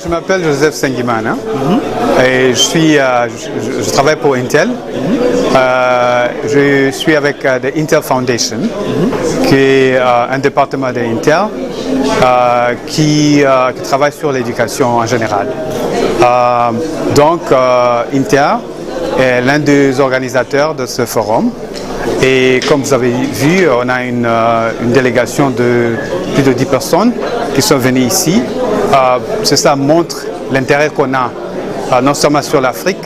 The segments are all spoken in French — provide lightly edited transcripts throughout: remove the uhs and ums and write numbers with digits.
Je m'appelle Joseph Sengimana et je travaille pour Intel. Je suis avec the Intel Foundation, qui est un département de Intel qui travaille sur l'éducation en général. Intel est l'un des organisateurs de ce forum. Et comme vous avez vu, on a une délégation de plus de 10 personnes qui sont venues ici. Ça montre l'intérêt qu'on a, non seulement sur l'Afrique,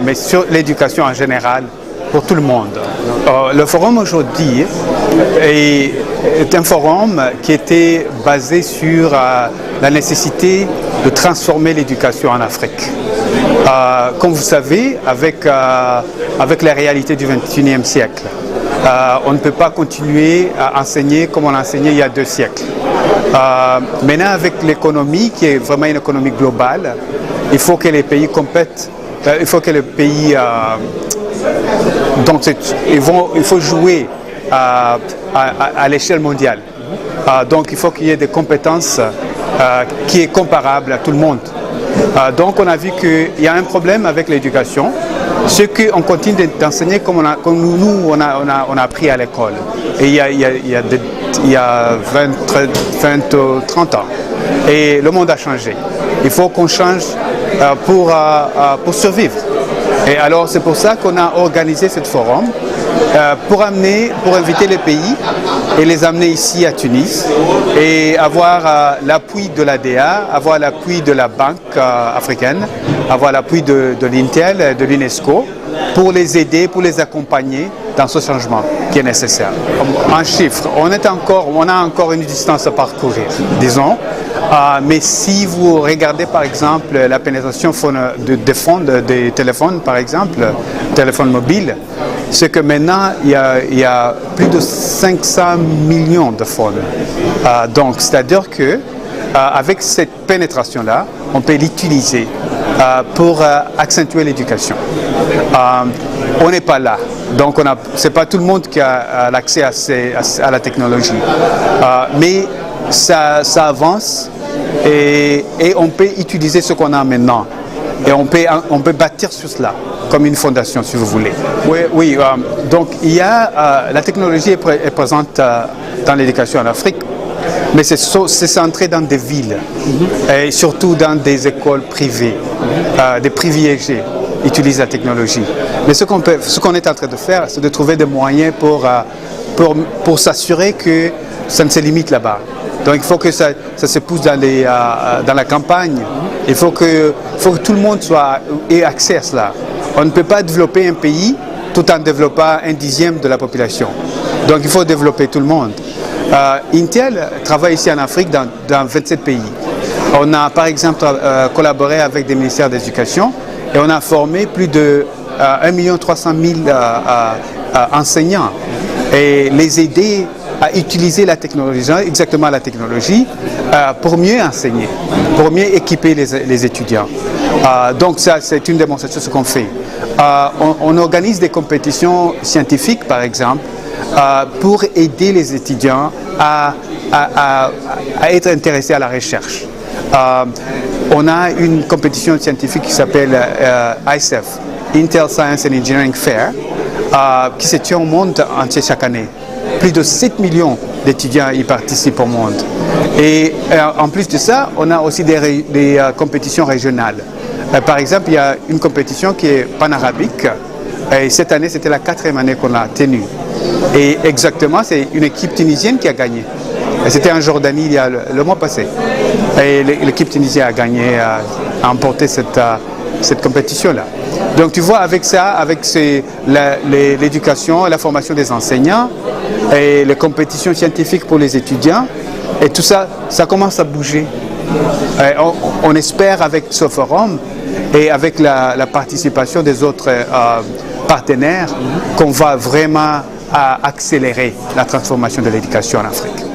mais sur l'éducation en général, pour tout le monde. Le forum aujourd'hui est un forum qui était basé sur la nécessité de transformer l'éducation en Afrique. Comme vous savez, avec la réalité du XXIe siècle, on ne peut pas continuer à enseigner comme on enseignait il y a 2 siècles. Maintenant, avec l'économie qui est vraiment une économie globale, il faut que les pays compètent, il faut que les pays... il faut jouer à l'échelle mondiale. Donc il faut qu'il y ait des compétences qui est comparable à tout le monde. Donc on a vu qu'il y a un problème avec l'éducation, ce qu'on continue d'enseigner comme nous on a appris à l'école. Et il y a 20, 30 ans. Et le monde a changé. Il faut qu'on change pour survivre. Et alors c'est pour ça qu'on a organisé ce forum pour inviter les pays et les amener ici à Tunis et avoir l'appui de l'ADA, avoir l'appui de la Banque africaine, avoir l'appui de l'Intel, de l'UNESCO pour les aider, pour les accompagner dans ce changement qui est nécessaire. En chiffres, on a encore une distance à parcourir, disons, mais si vous regardez par exemple la pénétration des téléphones, par exemple, téléphones mobiles, c'est que maintenant il y a plus de 500 millions de phones. Donc c'est-à-dire que avec cette pénétration-là, on peut l'utiliser pour accentuer l'éducation. On n'est pas là. Donc, ce n'est pas tout le monde qui a l'accès à la technologie. Mais ça avance et on peut utiliser ce qu'on a maintenant. Et on peut bâtir sur cela, comme une fondation, si vous voulez. Oui. Donc, la technologie est présente dans l'éducation en Afrique. Mais c'est centré dans des villes et surtout dans des écoles privées. Des privilégiés utilisent la technologie. Mais ce qu'on est en train de faire, c'est de trouver des moyens pour s'assurer que ça ne se limite là-bas. Donc il faut que ça se pousse dans la campagne. Il faut que tout le monde ait accès à cela. On ne peut pas développer un pays tout en développant 1/10 de la population. Donc il faut développer tout le monde. Intel travaille ici en Afrique dans 27 pays. On a par exemple collaboré avec des ministères d'éducation et on a formé plus de 1 300 000 enseignants et les aider à utiliser la technologie, exactement la technologie, pour mieux enseigner, pour mieux équiper les étudiants. Donc ça, c'est une démonstration de ce qu'on fait. On organise des compétitions scientifiques, par exemple, pour aider les étudiants à être intéressés à la recherche. On a une compétition scientifique qui s'appelle ISEF, Intel Science and Engineering Fair, qui se tient au monde entier chaque année. Plus de 7 millions d'étudiants y participent au monde. Et en plus de ça, on a aussi des compétitions régionales. Par exemple, il y a une compétition qui est panarabique. Et cette année, c'était la 4e année qu'on l'a tenue. Et exactement, c'est une équipe tunisienne qui a gagné. C'était en Jordanie il y a le mois passé. Et l'équipe tunisienne a gagné, a emporté cette compétition-là. Donc tu vois, avec ça, avec l'éducation, la formation des enseignants et les compétitions scientifiques pour les étudiants, et tout ça, ça commence à bouger. Et on espère avec ce forum et avec la participation des autres partenaires qu'on va vraiment accélérer la transformation de l'éducation en Afrique.